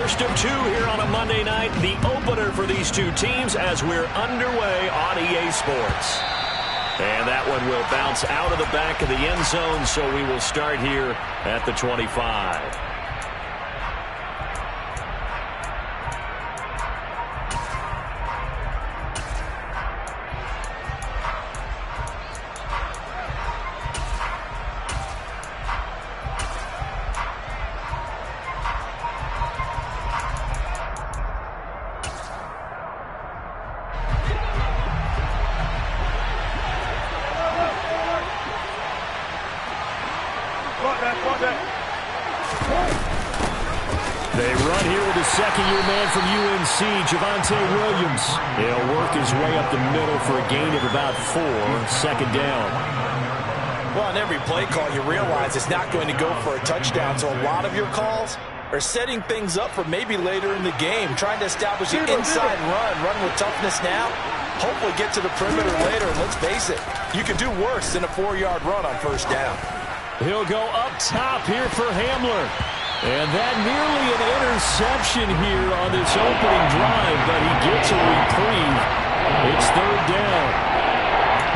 first of two here on a Monday night, the opener for these two teams as we're underway on EA Sports. And that one will bounce out of the back of the end zone, so we will start here at the 25. They run here with a second-year man from UNC, Javonte Williams. He'll work his way up the middle for a gain of about 4, second down. Well, on every play call, you realize it's not going to go for a touchdown, so a lot of your calls are setting things up for maybe later in the game, trying to establish an inside run with toughness now, hopefully get to the perimeter later, and let's face it, you could do worse than a 4-yard run on first down. He'll go up top here for Hamler. And that nearly an interception here on this opening drive, but he gets a reprieve. It's third down.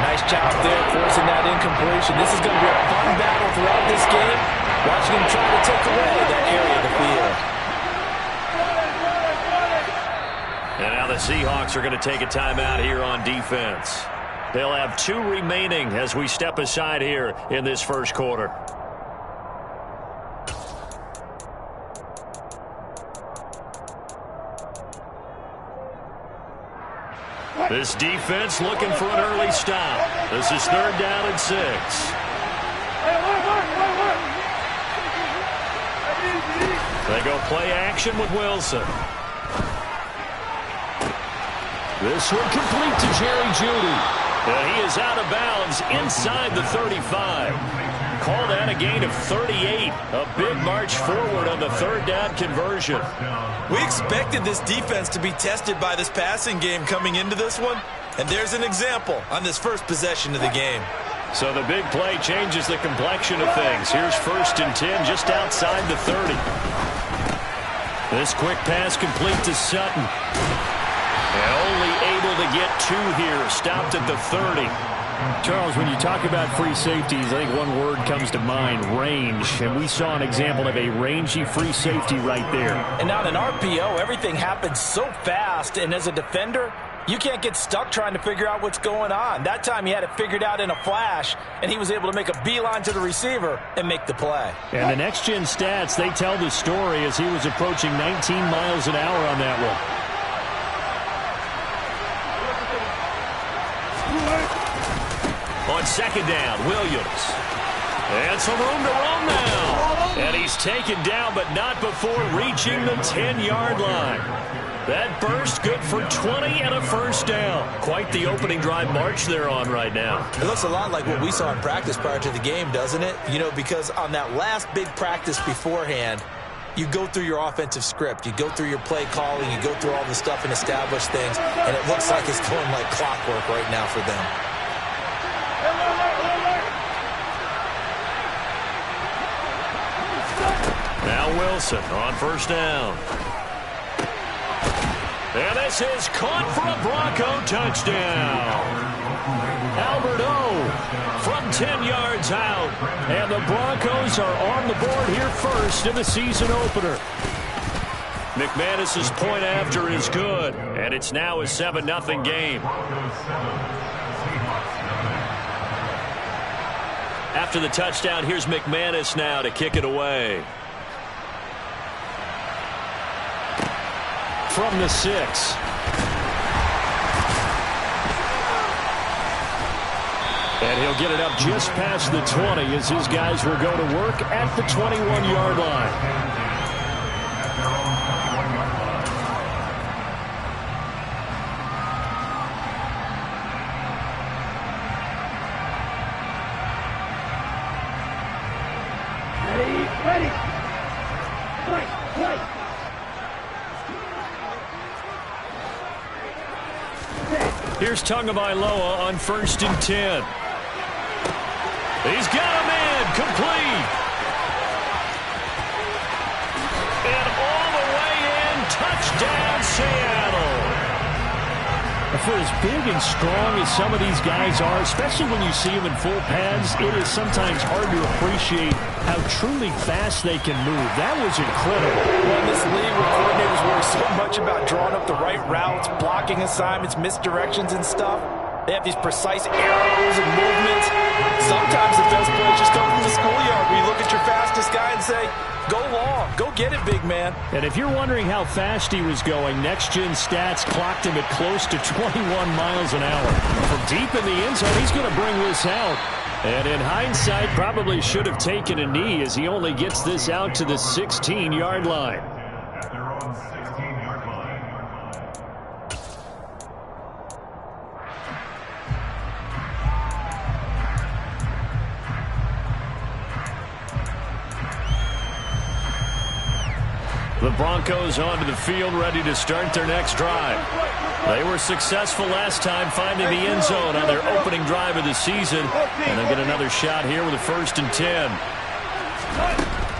Nice job there forcing that incompletion. This is going to be a fun battle throughout this game. Watching him try to take away that area of the field. And now the Seahawks are going to take a timeout here on defense. They'll have 2 remaining as we step aside here in this first quarter. This defense looking for an early stop. This is third down and 6. They go play action with Wilson. This one complete to Jerry Jeudy. And he is out of bounds inside the 35. Called out a gain of 38. A big march forward on the third down conversion. We expected this defense to be tested by this passing game coming into this one. And there's an example on this first possession of the game. So the big play changes the complexion of things. Here's first and 10 just outside the 30. This quick pass complete to Sutton. And only able to get 2 here. Stopped at the 30. Charles, when you talk about free safeties, I think one word comes to mind, range. And we saw an example of a rangy free safety right there. And on an RPO, everything happens so fast. And as a defender, you can't get stuck trying to figure out what's going on. That time he had it figured out in a flash, and he was able to make a beeline to the receiver and make the play. And the next-gen stats, they tell the story as he was approaching 19 miles an hour on that one. On second down, Williams. And some room to roam now. And he's taken down, but not before reaching the 10-yard line. That burst good for 20 and a first down. Quite the opening drive march they're on right now. It looks a lot like what we saw in practice prior to the game, doesn't it? You know, because on that last big practice beforehand, you go through your offensive script. You go through your play calling. You go through all the stuff and establish things. And it looks like it's going like clockwork right now for them. Now Wilson on first down. And this is caught for a Bronco touchdown. Albert O from 10 yards out. And the Broncos are on the board here first in the season opener. McManus's point after is good. And it's now a 7-0 game. After the touchdown, here's McManus now to kick it away. From the 6. And he'll get it up just past the 20 as his guys will go to work at the 21-yard line. Here's Tagovailoa on first and 10. He's got a man complete. And all the way in Seattle. For as big and strong as some of these guys are, especially when you see them in full pads, it is sometimes hard to appreciate how truly fast they can move. That was incredible. Well, in this league where coordinators worry so much about drawing up the right routes, blocking assignments, misdirections and stuff, they have these precise arrows and movements. Sometimes the best plays just come from the schoolyard where you look at your fastest guy and say, go long, go get it, big man. And if you're wondering how fast he was going, next-gen stats clocked him at close to 21 miles an hour. From deep in the end zone, he's going to bring this out. And in hindsight, probably should have taken a knee as he only gets this out to the 16-yard line. The Broncos onto the field, ready to start their next drive. They were successful last time finding the end zone on their opening drive of the season. And they'll get another shot here with a 1st and 10.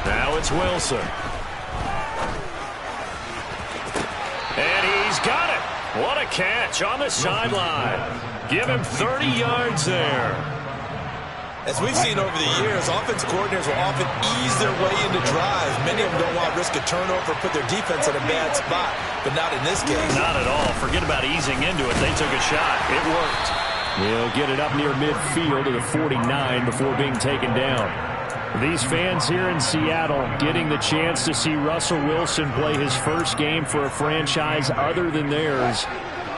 Now it's Wilson. And he's got it. What a catch on the sideline. Give him 30 yards there. As we've seen over the years, offensive coordinators will often ease their way into drives. Many of them don't want to risk a turnover, put their defense in a bad spot, but not in this case. Not at all. Forget about easing into it. They took a shot. It worked. He'll get it up near midfield to the 49 before being taken down. These fans here in Seattle getting the chance to see Russell Wilson play his first game for a franchise other than theirs.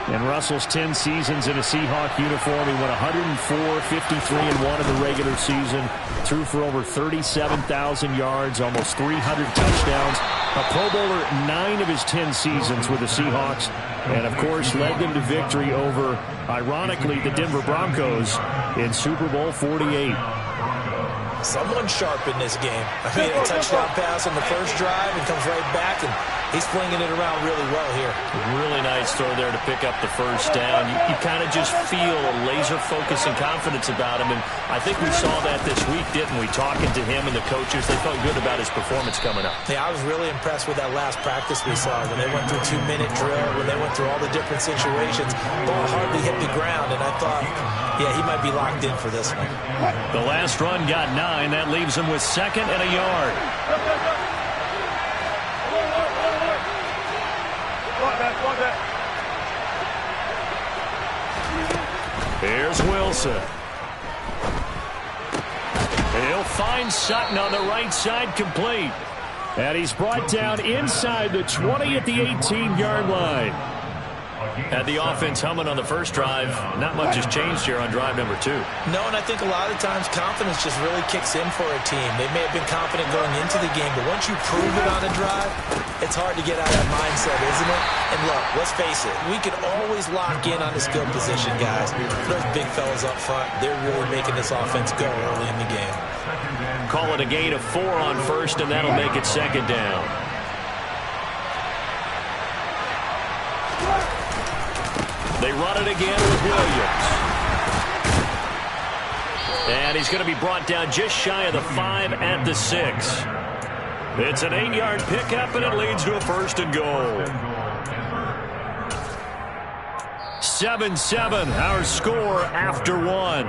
In Russell's 10 seasons in a Seahawk uniform, he went 104, 53-1 in the regular season, threw for over 37,000 yards, almost 300 touchdowns, a Pro Bowler 9 of his 10 seasons with the Seahawks, and of course led them to victory over, ironically, the Denver Broncos in Super Bowl 48. Someone sharp in this game. I mean, a touchdown pass on the first drive and comes right back, and he's flinging it around really well here. Really nice throw there to pick up the first down. You kind of just feel a laser focus and confidence about him, and I think we saw that this week, didn't we? Talking to him and the coaches, they felt good about his performance coming up. Yeah, I was really impressed with that last practice we saw when they went through 2-minute drill, when they went through all the different situations. Ball hardly hit the ground, and I thought, yeah, he might be locked in for this one. The last run got 9. That leaves him with 2nd and a yard. Here's Wilson. He'll find Sutton on the right side, complete. And he's brought down inside the 20 at the 18-yard line. Had the offense humming on the first drive. Not much has changed here on drive number 2. No, and I think a lot of times confidence just really kicks in for a team. They may have been confident going into the game, but once you prove it on a drive, it's hard to get out of that mindset, isn't it? And look, let's face it, we can always lock in on the skill position, guys. Those big fellas up front, they're really making this offense go early in the game. Call it a gain of 4 on first, and that'll make it 2nd down. They run it again with Williams. And he's going to be brought down just shy of the 5 at the 6. It's an 8-yard pickup, and it leads to a 1st and goal. 7-7, our score after 1.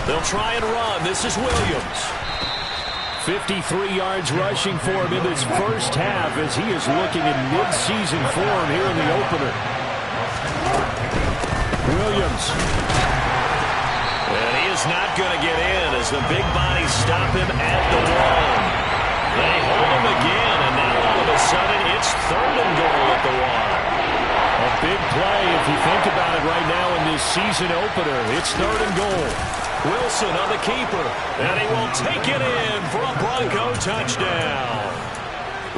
They'll try and run. This is Williams. 53 yards rushing for him in this first half as he is looking in mid-season form here in the opener. Williams. And he is not going to get in as the big bodies stop him at the wall. They hold him again, and now all of a sudden it's 3rd and goal at the wall. A big play if you think about it right now in this season opener. It's 3rd and goal. Wilson on the keeper, and he will take it in for a Bronco touchdown.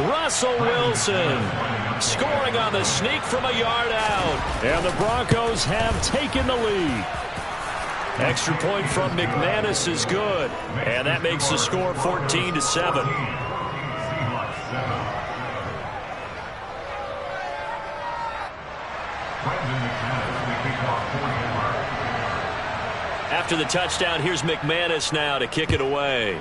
Russell Wilson scoring on the sneak from a yard out. And the Broncos have taken the lead. Extra point from McManus is good. And that makes the score 14-7. After the touchdown, here's McManus now to kick it away.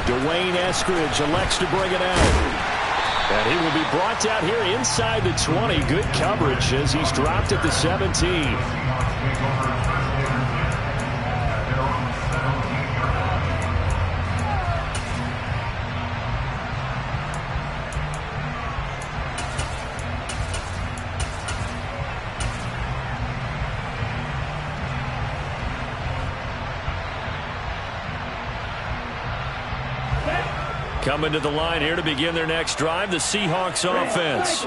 Dwayne Eskridge elects to bring it out. And he will be brought down here inside the 20. Good coverage as he's dropped at the 17. Coming to the line here to begin their next drive, the Seahawks offense.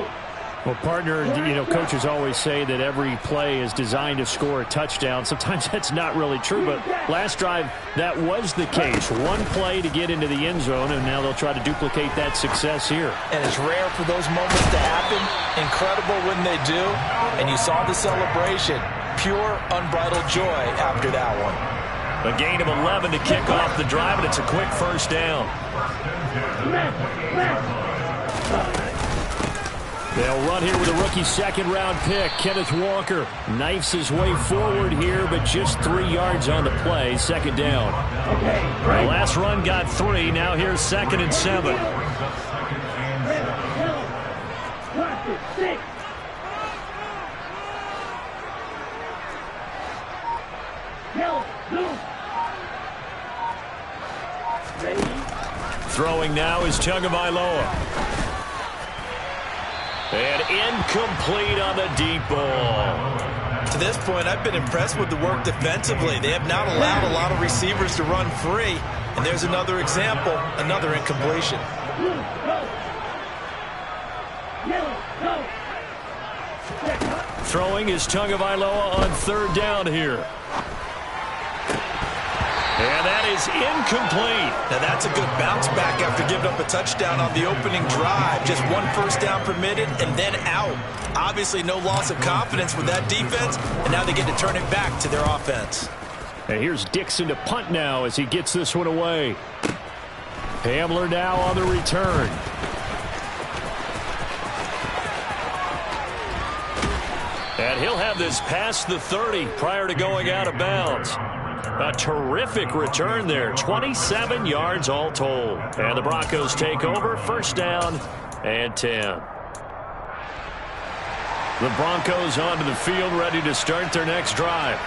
Well, partner, coaches always say that every play is designed to score a touchdown. Sometimes that's not really true, but last drive, that was the case. One play to get into the end zone, and now they'll try to duplicate that success here. And it's rare for those moments to happen. Incredible when they do. And you saw the celebration. Pure, unbridled joy after that one. A gain of 11 to kick off the drive, and it's a quick first down. They'll run here with a rookie second-round pick. Kenneth Walker knifes his way forward here, but just 3 yards on the play. Second down. The last run got 3. Now here's 2nd and 7. Throwing now is Tagovailoa. And incomplete on the deep ball. To this point, I've been impressed with the work defensively. They have not allowed a lot of receivers to run free. And there's another example, another incompletion. Throwing is Tagovailoa on 3rd down here. And that is incomplete. Now that's a good bounce back after giving up a touchdown on the opening drive. Just 1 first down permitted and then out. Obviously no loss of confidence with that defense, and now they get to turn it back to their offense. And here's Dixon to punt now as he gets this one away. Hamler now on the return. And he'll have this past the 30 prior to going out of bounds. A terrific return there. 27 yards all told. And the Broncos take over. First down and 10. The Broncos onto the field, ready to start their next drive.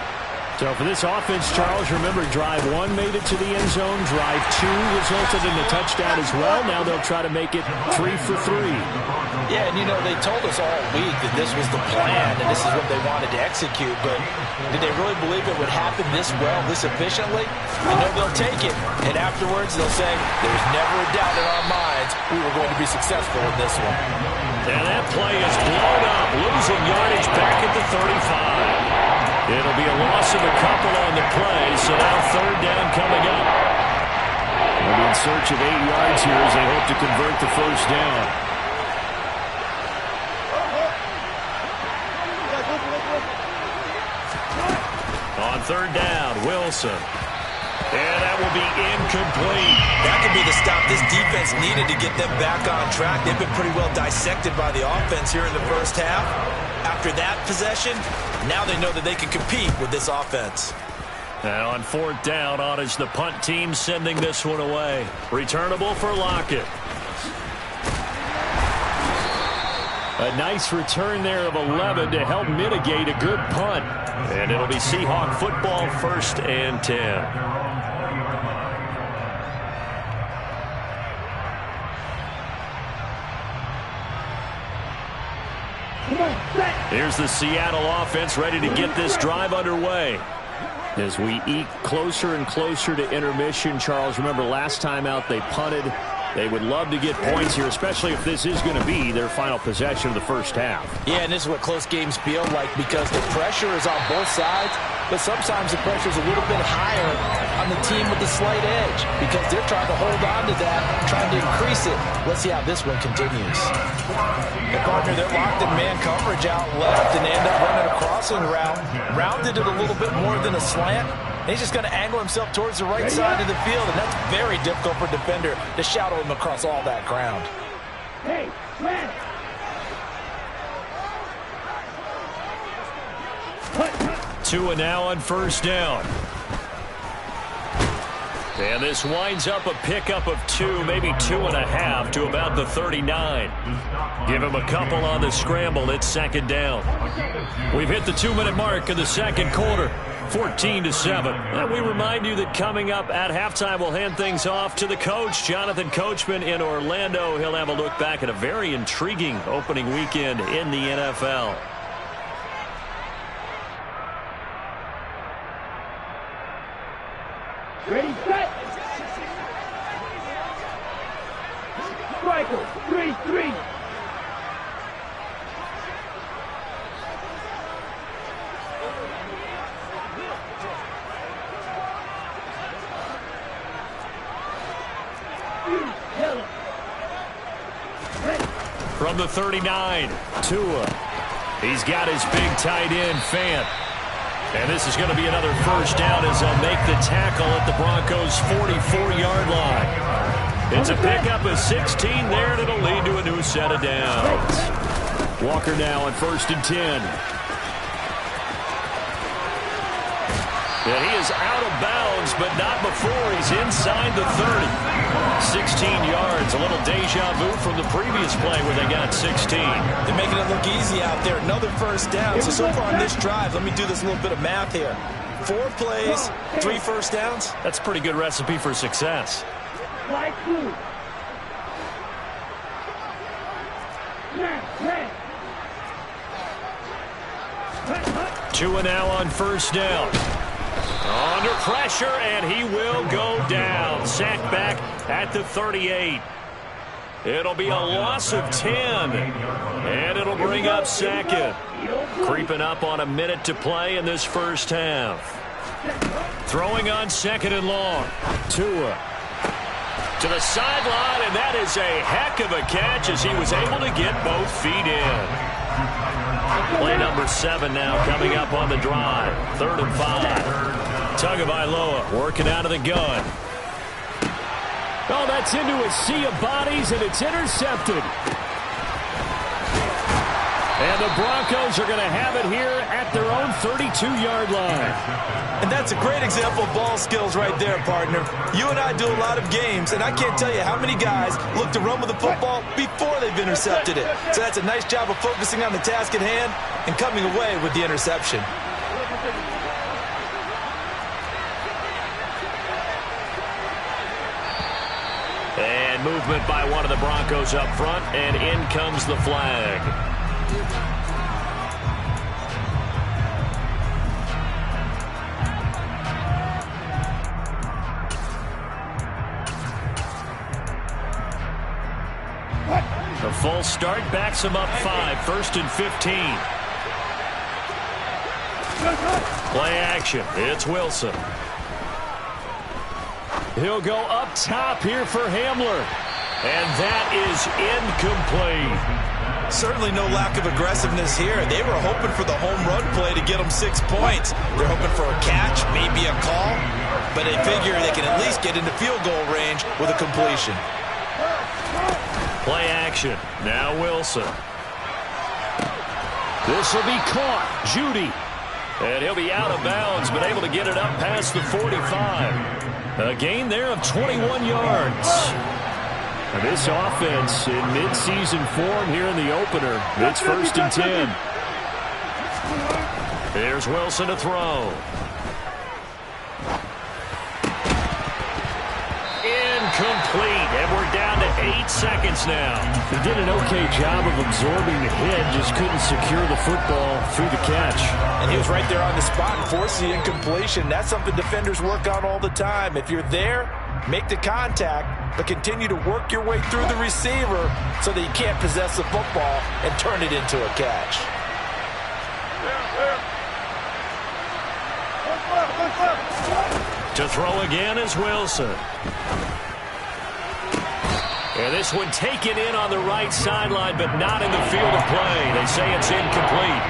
So for this offense, Charles, remember, drive 1 made it to the end zone. Drive 2 resulted in a touchdown as well. Now they'll try to make it 3 for 3. Yeah, and they told us all week that this was the plan and this is what they wanted to execute, but did they really believe it would happen this well, this efficiently? I know they'll take it, and afterwards they'll say, there's never a doubt in our minds we were going to be successful in this one. And that play is blown up, losing yardage back at the 35. It'll be a loss of a couple on the play, so now 3rd down coming up. They'll be in search of 8 yards here as they hope to convert the first down. On 3rd down, Wilson. And that will be incomplete. That could be the stop this defense needed to get them back on track. They've been pretty well dissected by the offense here in the first half. After that possession, now they know that they can compete with this offense. And on 4th down, on is the punt team sending this one away. Returnable for Lockett. A nice return there of 11 to help mitigate a good punt. And it'll be Seahawk football, 1st and 10. Here's the Seattle offense ready to get this drive underway. As we eke closer and closer to intermission, Charles, remember last time out they punted. They would love to get points here, especially if this is going to be their final possession of the first half. Yeah, and this is what close games feel like because the pressure is on both sides, but sometimes the pressure is a little bit higher on the team with the slight edge because they're trying to hold on to that, trying to increase it. Let's see how this one continues. And partner, they're locked in man coverage out left, and they end up running a crossing route. Rounded it a little bit more than a slant. And he's just going to angle himself towards the right side of the field, and that's very difficult for a defender to shadow him across all that ground. Hey, man. 2 and now on first down. And this winds up a pickup of 2, maybe 2.5 to about the 39. Give him a couple on the scramble. It's second down. We've hit the 2-minute mark of the second quarter. 14-7. And we remind you that coming up at halftime, we'll hand things off to the coach, Jonathan Coachman in Orlando. He'll have a look back at a very intriguing opening weekend in the NFL. Ready, set. Striker, 3-3. From the 39, Tua. He's got his big tight end, Fant. And this is going to be another first down as they'll make the tackle at the Broncos' 44-yard line. It's a pickup of 16 there, and it'll lead to a new set of downs. Walker now on 1st and 10. And he is out of bounds, but not before he's inside the 30. 16 yards, a little deja vu from the previous play where they got 16. They're making it look easy out there. Another first down. So far on this drive, let me do this little bit of math here. 4 plays, 3 first downs. That's a pretty good recipe for success. Like two. Man. 2 and now on first down. Under pressure, and he will go down. Sacked back at the 38. It'll be a loss of 10, and it'll bring up second. Creeping up on a minute to play in this first half. Throwing on 2nd and long. Tua to the sideline, and that is a heck of a catch as he was able to get both feet in. Play number 7 now coming up on the drive. 3rd and 5. Tagovailoa working out of the gun. Oh, that's into a sea of bodies, and it's intercepted. And the Broncos are going to have it here at their own 32-yard line. And that's a great example of ball skills right there, partner. You and I do a lot of games, and I can't tell you how many guys look to run with the football before they've intercepted it. So that's a nice job of focusing on the task at hand and coming away with the interception. And movement by one of the Broncos up front, and in comes the flag. The full start backs him up 5, 1st and 15. Play action. It's Wilson. He'll go up top here for Hamler. And that is incomplete. Certainly no lack of aggressiveness here. They were hoping for the home run play to get them 6 points. They're hoping for a catch, maybe a call, but they figure they can at least get into field goal range with a completion. Play action. Now Wilson. This will be caught. Judy. And he'll be out of bounds, but able to get it up past the 45. A gain there of 21 yards. This offense in midseason form here in the opener. It's 1st and 10. Here's Wilson to throw. Incomplete, and we're down to 8 seconds now. He did an okay job of absorbing the hit, just couldn't secure the football through the catch. And he was right there on the spot and forced the incompletion. That's something defenders work on all the time. If you're there, make the contact, but continue to work your way through the receiver so that you can't possess the football and turn it into a catch. To throw again is Wilson. And this one taken in on the right sideline, but not in the field of play. They say it's incomplete.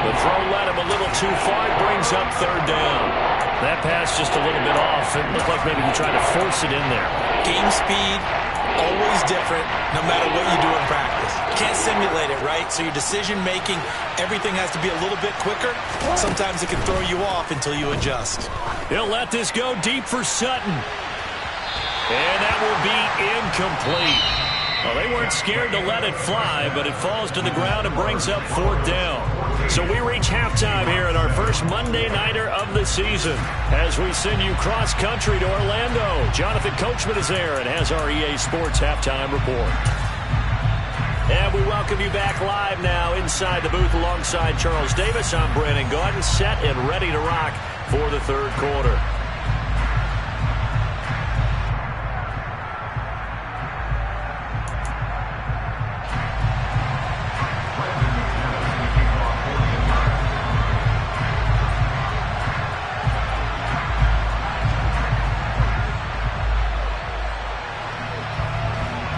The throw led him a little too far. It brings up third down. That pass just a little bit off. It looked like maybe he tried to force it in there. Game speed, always different, no matter what you do in practice. You can't simulate it, right? So your decision-making, everything has to be a little bit quicker. Sometimes it can throw you off until you adjust. He'll let this go deep for Sutton. And that will be incomplete. Well, they weren't scared to let it fly, but it falls to the ground and brings up fourth down. So we reach halftime here at our first Monday Nighter of the season as we send you cross-country to Orlando. Jonathan Coachman is there and has our EA Sports halftime report. And we welcome you back live now inside the booth alongside Charles Davis. I'm Brandon Gaudin, set and ready to rock for the third quarter.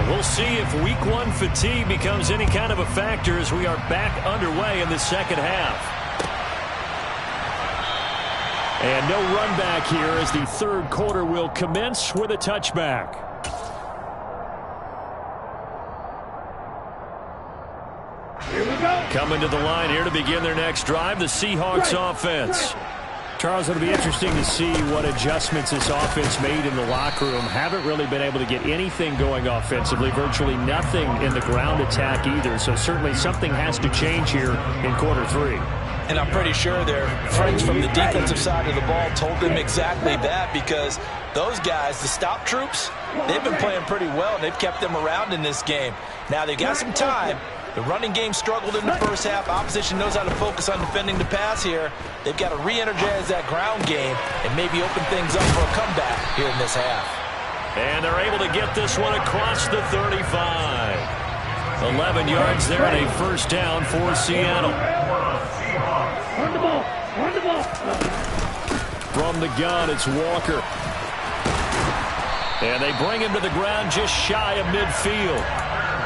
We'll see if week one fatigue becomes any kind of a factor as we are back underway in the second half. And no run back here as the third quarter will commence with a touchback. Here we go. Coming to the line here to begin their next drive, the Seahawks offense. Charles, it'll be interesting to see what adjustments this offense made in the locker room. Haven't really been able to get anything going offensively, virtually nothing in the ground attack either. So certainly something has to change here in quarter three. And I'm pretty sure their friends from the defensive side of the ball told them exactly that, because those guys, the stop troops, they've been playing pretty well, and they've kept them around in this game. Now they've got some time. The running game struggled in the first half. Opposition knows how to focus on defending the pass here. They've got to re-energize that ground game and maybe open things up for a comeback here in this half. And they're able to get this one across the 35. 11 yards there and a first down for Seattle. Run the ball. Run the ball. From the gun, it's Walker. And they bring him to the ground just shy of midfield.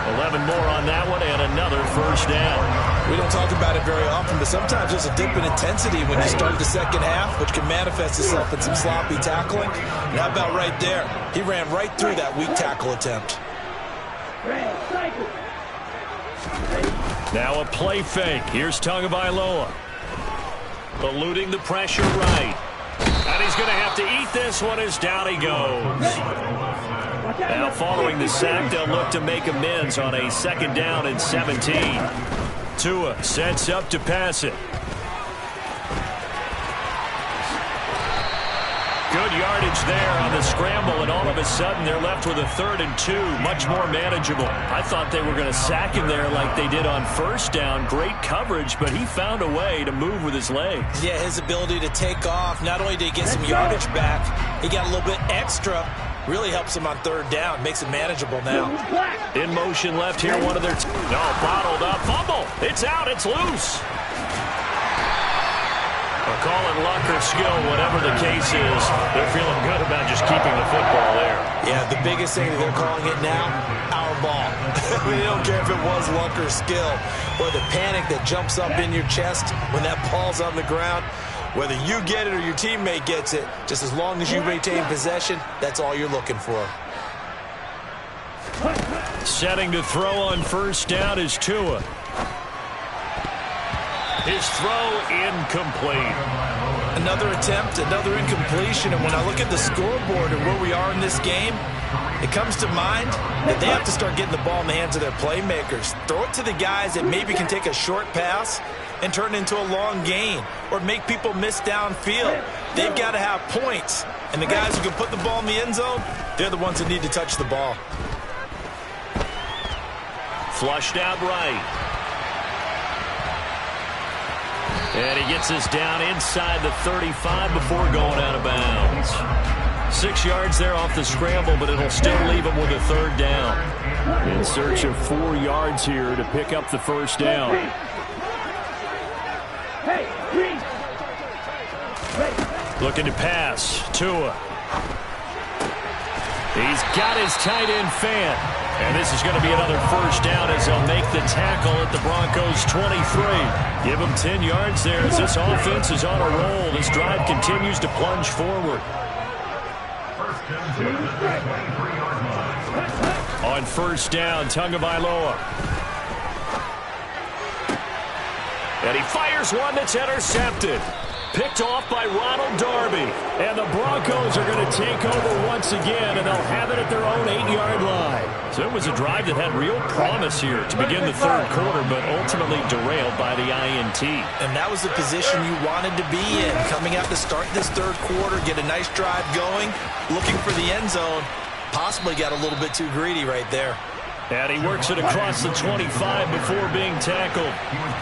11 more on that one and another first down. We don't talk about it very often, but sometimes there's a dip in intensity when you start the second half, which can manifest itself in some sloppy tackling. And how about right there? He ran right through that weak tackle attempt. Now a play fake. Here's Tagovailoa. Eluding the pressure right. And he's going to have to eat this one as down he goes. Now following the sack, they'll look to make amends on a second down and 17. Tua sets up to pass it. Good yardage there on the scramble, and all of a sudden they're left with a 3rd and 2, much more manageable. I thought they were going to sack him there like they did on first down. Great coverage, but he found a way to move with his legs. Yeah, his ability to take off, not only did he get some yardage back, he got a little bit extra. Really helps him on 3rd down, makes it manageable now. In motion left here, one of their bottled up, fumble. It's out, it's loose. We'll call it luck or skill, whatever the case is. They're feeling good about just keeping the football there. Yeah, the biggest thing that they're calling it now, our ball. They don't care if it was luck or skill. Or the panic that jumps up in your chest when that ball's on the ground. Whether you get it or your teammate gets it, just as long as you maintain possession, that's all you're looking for. Setting to throw on first down is Tua. His throw incomplete. Another attempt, another incompletion, and when I look at the scoreboard and where we are in this game, it comes to mind that they have to start getting the ball in the hands of their playmakers. Throw it to the guys that maybe can take a short pass and turn it into a long gain or make people miss downfield. They've got to have points, and the guys who can put the ball in the end zone, they're the ones that need to touch the ball. Flushed out right. And he gets us down inside the 35 before going out of bounds. 6 yards there off the scramble, but it'll still leave him with a 3rd down. In search of 4 yards here to pick up the first down. Looking to pass. Tua. He's got his tight end fan. And this is going to be another first down as they'll make the tackle at the Broncos' 23. Give them 10 yards there as this offense is on a roll. This drive continues to plunge forward. On first down, Tagovailoa. And he fires one that's intercepted. Picked off by Ronald Darby. And the Broncos are going to take over once again, and they'll have it at their own 8-yard line. So it was a drive that had real promise here to begin the third quarter, but ultimately derailed by the INT. And that was the position you wanted to be in. Coming out to start this third quarter, get a nice drive going, looking for the end zone. Possibly got a little bit too greedy right there. And he works it across the 25 before being tackled.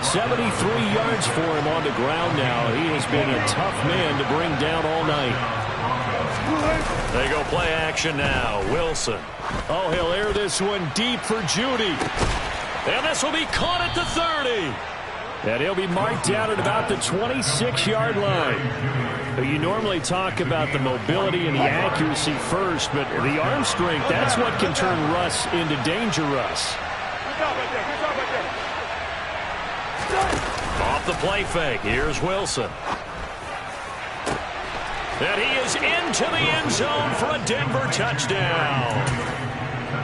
73 yards for him on the ground now. He has been a tough man to bring down all night. They go play action now. Wilson. Oh, he'll air this one deep for Judy. And this will be caught at the 30. And he'll be marked down at about the 26-yard line. You normally talk about the mobility and the accuracy first, but the arm strength, that's what can turn Russ into danger Russ. Off the play fake, here's Wilson. And he is into the end zone for a Denver touchdown.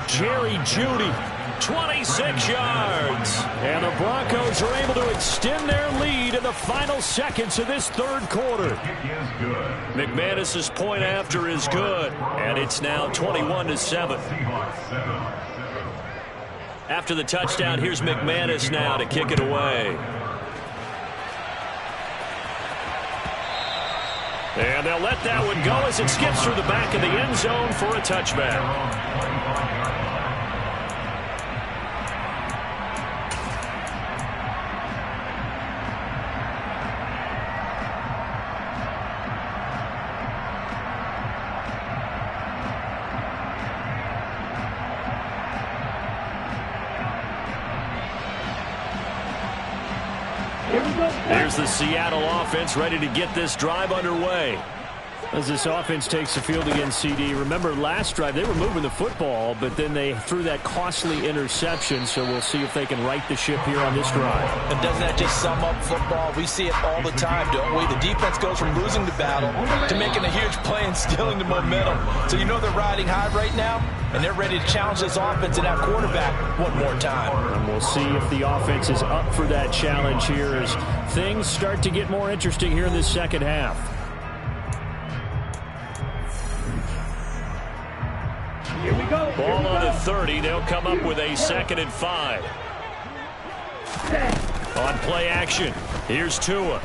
Jerry Jeudy, 26 yards. And the Broncos are able to extend their lead in the final seconds of this third quarter. McManus's point after is good, and it's now 21-7. After the touchdown, here's McManus now to kick it away. And they'll let that one go as it skips through the back of the end zone for a touchback. Here's the Seattle offense ready to get this drive underway. As this offense takes the field against CD, remember last drive they were moving the football, but then they threw that costly interception, so we'll see if they can right the ship here on this drive. And doesn't that just sum up football? We see it all the time, don't we? The defense goes from losing the battle to making a huge play and stealing the momentum. So you know they're riding high right now, and they're ready to challenge this offense and that quarterback one more time. And we'll see if the offense is up for that challenge here as things start to get more interesting here in this second half. Here we go. Ball on the 30. They'll come up with a 2nd and 5. On play action, here's Tua.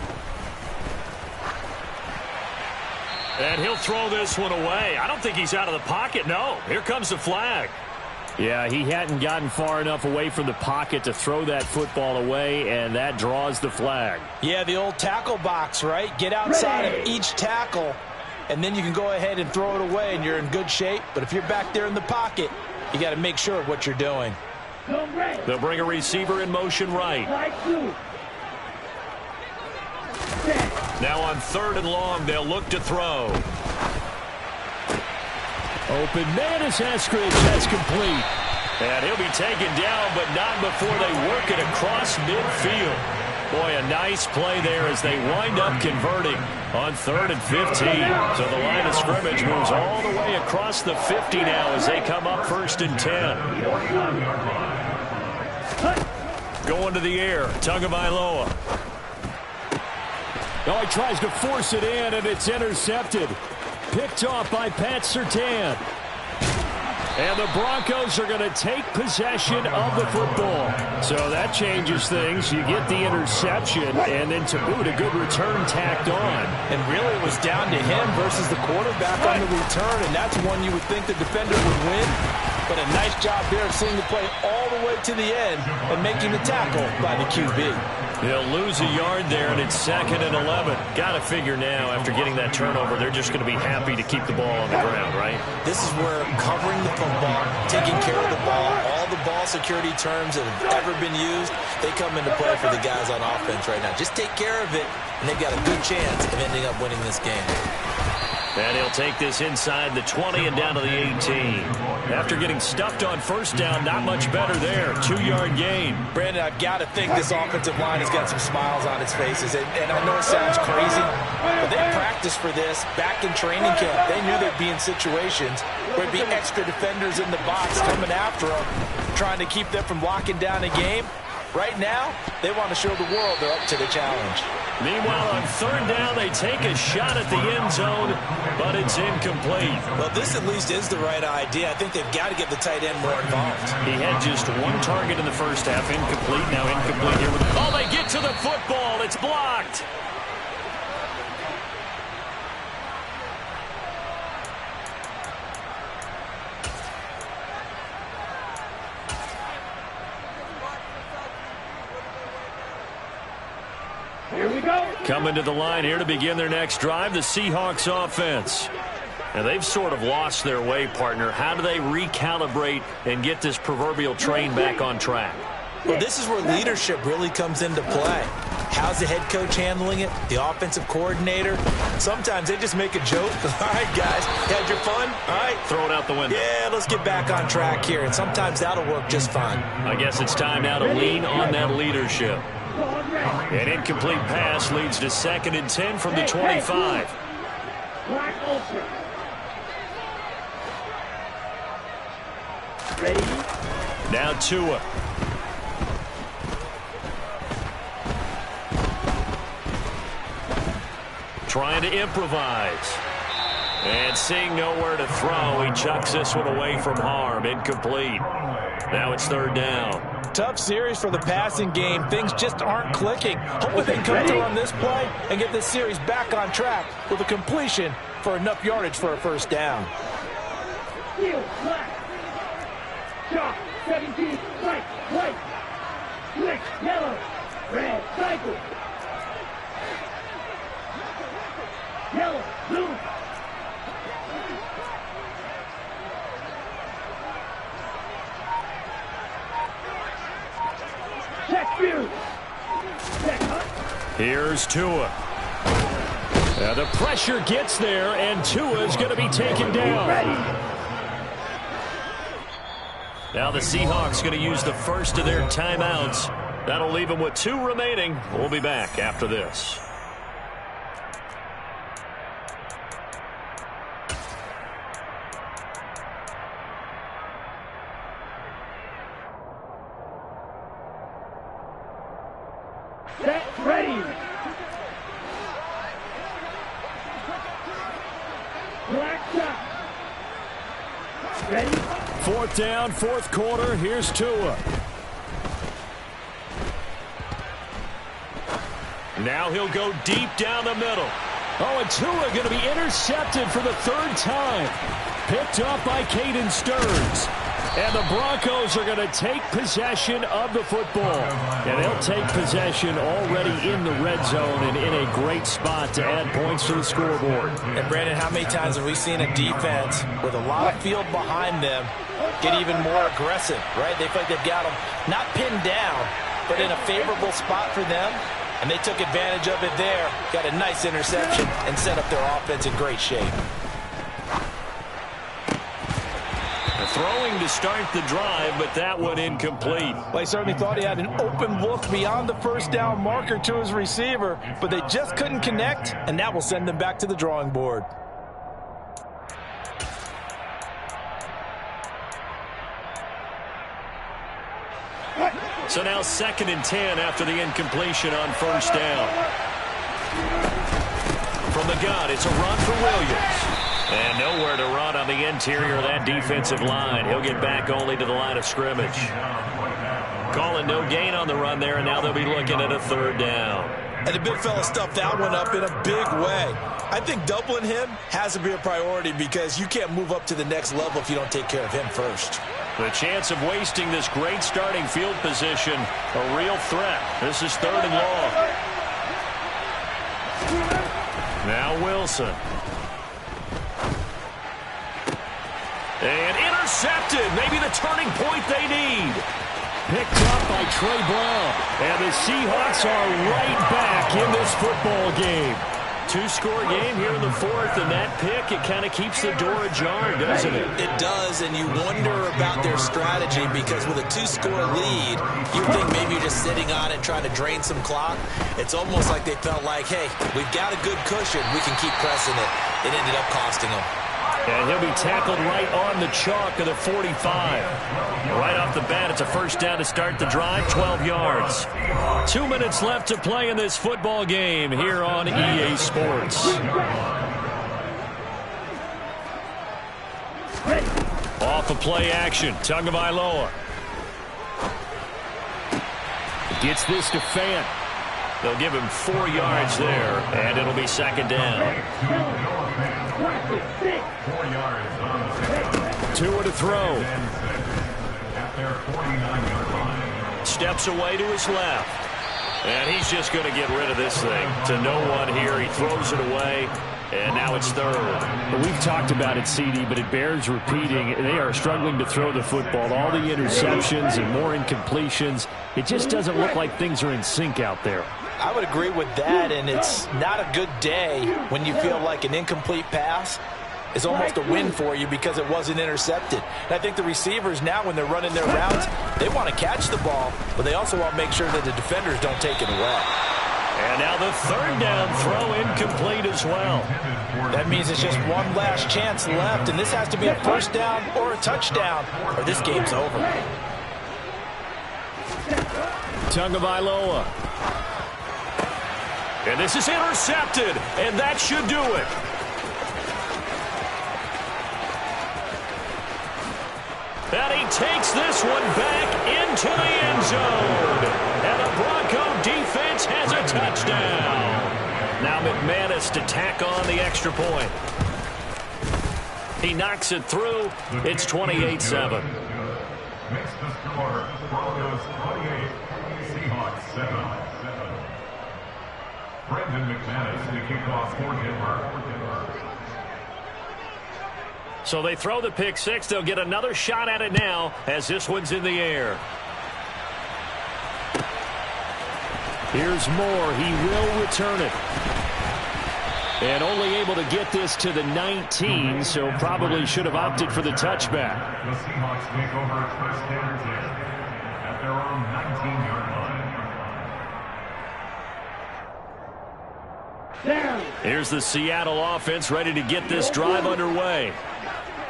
And he'll throw this one away. I don't think he's out of the pocket. No, here comes the flag. Yeah, he hadn't gotten far enough away from the pocket to throw that football away, and that draws the flag. Yeah, the old tackle box, right? Get outside of each tackle, and then you can go ahead and throw it away, and you're in good shape. But if you're back there in the pocket, you got to make sure of what you're doing. They'll bring a receiver in motion right. Now on 3rd and long, they'll look to throw. Open man is Eskridge. That's complete. And he'll be taken down, but not before they work it across midfield. Boy, a nice play there as they wind up converting on 3rd and 15. So the line of scrimmage moves all the way across the 50 now as they come up 1st and 10. Going to the air, Tagovailoa. Oh, he tries to force it in, and it's intercepted. Picked off by Pat Surtain. And the Broncos are going to take possession of the football. So that changes things. You get the interception, and then to boot, a good return tacked on. And really it was down to him versus the quarterback on the return, and that's one you would think the defender would win. But a nice job there of seeing the play all the way to the end and making the tackle by the QB. They'll lose a yard there, and it's 2nd and 11. Got to figure now, after getting that turnover, they're just going to be happy to keep the ball on the ground, right? This is where covering the football, taking care of the ball, all the ball security terms that have ever been used, they come into play for the guys on offense right now. Just take care of it, and they've got a good chance of ending up winning this game. And he'll take this inside the 20 and down to the 18. After getting stuffed on first down, not much better there. 2-yard gain. Brandon, I've got to think this offensive line has got some smiles on its faces. And I know it sounds crazy, but they practiced for this back in training camp. They knew they'd be in situations where there'd be extra defenders in the box coming after them, trying to keep them from locking down a game. Right now, they want to show the world they're up to the challenge. Meanwhile, on third down, they take a shot at the end zone, but it's incomplete. Well, this at least is the right idea. I think they've got to get the tight end more involved. He had just one target in the first half. Incomplete, now incomplete here. Oh, they get to the football. It's blocked. Here we go. Coming to the line here to begin their next drive, the Seahawks offense. And they've sort of lost their way, partner. How do they recalibrate and get this proverbial train back on track? Well, this is where leadership really comes into play. How's the head coach handling it? The offensive coordinator? Sometimes they just make a joke. All right, guys, had your fun? All right. Throw it out the window. Yeah, let's get back on track here. And sometimes that'll work just fine. I guess it's time now to lean on that leadership. An incomplete pass leads to 2nd and 10 from the 25. Black open. Ready? Now Tua. Trying to improvise. And seeing nowhere to throw, he chucks this one away from harm. Incomplete. Now it's third down. Tough series for the passing game. Things just aren't clicking. Hoping they can come through on this play and get this series back on track with a completion for enough yardage for a first down. Steel, black. Chalk, 17, white, white. Slick, yellow. Red, cycle. Yellow, blue. Here's Tua. Now the pressure gets there, and Tua's going to be taken down. Now the Seahawks going to use the first of their timeouts. That'll leave them with 2 remaining. We'll be back after this. Set, ready. Black shot. Ready. 4th down, 4th quarter. Here's Tua. Now he'll go deep down the middle. Oh, and Tua going to be intercepted for the 3rd time. Picked up by Caden Stearns. And the Broncos are going to take possession of the football. And they'll take possession already in the red zone and in a great spot to add points to the scoreboard. And, Brandon, how many times have we seen a defense with a lot of field behind them get even more aggressive, right? They feel like they've got them not pinned down, but in a favorable spot for them. And they took advantage of it there, got a nice interception, and set up their offense in great shape. Throwing to start the drive, but that one incomplete. Well, he certainly thought he had an open look beyond the first down marker to his receiver, but they just couldn't connect, and that will send them back to the drawing board. So now 2nd and 10 after the incompletion on first down. From the gun, it's a run for Williams. And nowhere to run on the interior of that defensive line. He'll get back only to the line of scrimmage. Calling no gain on the run there, and now they'll be looking at a 3rd down. And the big fella stuffed that one up in a big way. I think doubling him has to be a priority because you can't move up to the next level if you don't take care of him first. The chance of wasting this great starting field position, a real threat. This is 3rd and long. Now Wilson. And intercepted. Maybe the turning point they need. Picked up by Trey Brown. And the Seahawks are right back in this football game. Two-score game here in the fourth, and that pick, it kind of keeps the door ajar, doesn't it? It does, and you wonder about their strategy because with a two-score lead, you think maybe you're just sitting on it trying to drain some clock. It's almost like they felt like, hey, we've got a good cushion. We can keep pressing it. It ended up costing them. And he'll be tackled right on the chalk of the 45. Right off the bat, it's a first down to start the drive, 12 yards. 2 minutes left to play in this football game here on EA Sports. Off of play action, Tagovailoa. Gets this to Fant. They'll give him 4 yards there, and it'll be second down. 2 to throw. Steps away to his left. And he's just going to get rid of this thing to no one here. He throws it away, and now it's third. Well, we've talked about it, CD, but it bears repeating. They are struggling to throw the football. All the interceptions and more incompletions. It just doesn't look like things are in sync out there. I would agree with that, and it's not a good day when you feel like an incomplete pass is almost a win for you because it wasn't intercepted. And I think the receivers now, when they're running their routes, they want to catch the ball, but they also want to make sure that the defenders don't take it away. And now the third down throw incomplete as well. That means it's just one last chance left, and this has to be a first down or a touchdown, or this game's over. Tagovailoa. And this is intercepted, and that should do it. And he takes this one back into the end zone. And the Bronco defense has a touchdown. Now McManus to tack on the extra point. He knocks it through. It's 28-7. Makes the score, Broncos 28, Seahawks 7. Brendan McManus to kick off for Denver. So they throw the pick six. They'll get another shot at it now as this one's in the air. Here's Moore. He will return it. And only able to get this to the 19, so probably should have opted for the touchback. The Seahawks take over first and 10 at their own 19-yard line. Here's the Seattle offense ready to get this drive underway.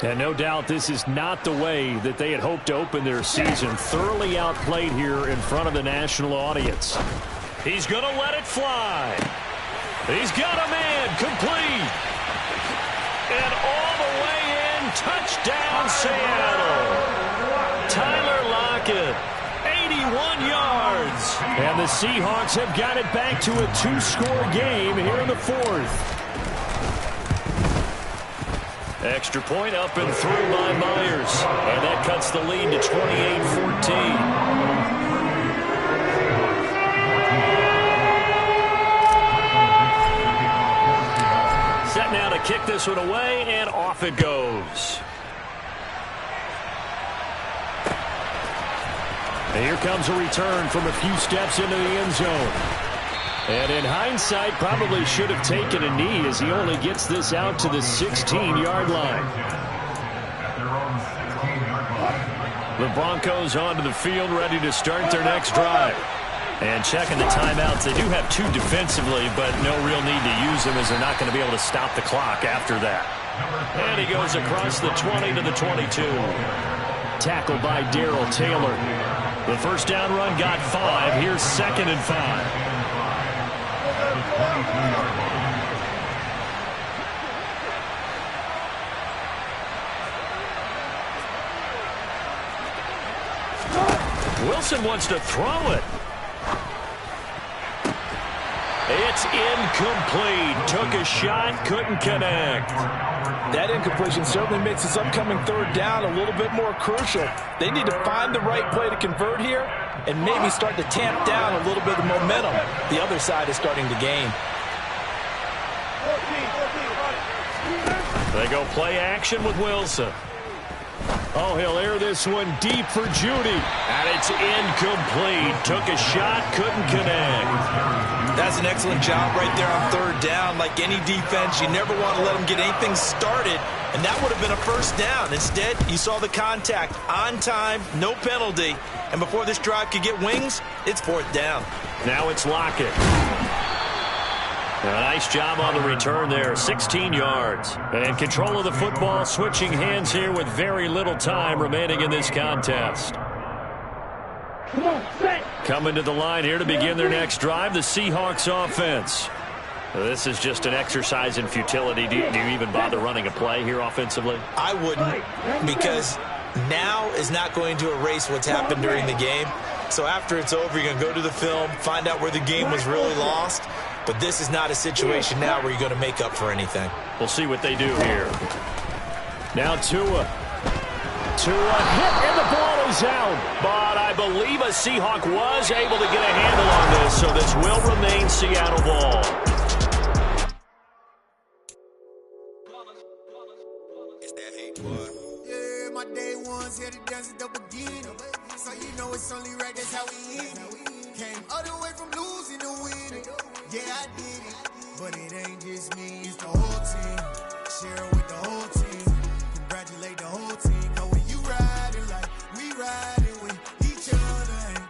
And no doubt this is not the way that they had hoped to open their season. Thoroughly outplayed here in front of the national audience. He's going to let it fly. He's got a man complete. And all the way in, touchdown Seattle. Tyler Lockett, 81 yards. And the Seahawks have got it back to a two-score game here in the fourth. Extra point up and through by Myers. And that cuts the lead to 28-14. Set now to kick this one away, and off it goes. And here comes a return from a few steps into the end zone. And in hindsight, probably should have taken a knee as he only gets this out to the 16-yard line. The Broncos onto the field, ready to start their next drive. And checking the timeouts, they do have two defensively, but no real need to use them as they're not going to be able to stop the clock after that. And he goes across the 20 to the 22. Tackled by Darrell Taylor. The first down run got 5. Here's 2nd and 5. Wilson wants to throw it. It's incomplete. Took a shot, couldn't connect. That incompletion certainly makes this upcoming third down a little bit more crucial. They need to find the right play to convert here and maybe start to tamp down a little bit of momentum the other side is starting to gain. They go play action with Wilson. Oh, he'll air this one deep for Judy. And it's incomplete. Took a shot, couldn't connect. That's an excellent job right there on third down. Like any defense, you never want to let them get anything started, and that would have been a first down. Instead, you saw the contact on time, no penalty, and before this drive could get wings, it's fourth down. Now it's Lockett. A nice job on the return there, 16 yards. And control of the football, switching hands here with very little time remaining in this contest. Come on, set. Coming to the line here to begin their next drive, the Seahawks offense. This is just an exercise in futility. Do you even bother running a play here offensively? I wouldn't, because now is not going to erase what's happened during the game. So after it's over, you're going to go to the film, find out where the game was really lost. But this is not a situation now where you're going to make up for anything. We'll see what they do here. Now Tua. Tua hit, and the ball is out. But I believe a Seahawk was able to get a handle on this, so this will remain Seattle ball. It's that hate boy. Yeah, my day ones here to dance at the beginning. So you know it's only right, that's how we hit it. Came all the way from losing to winning. Yeah, I did it. But it ain't just me, it's the whole team. Share it with the whole team.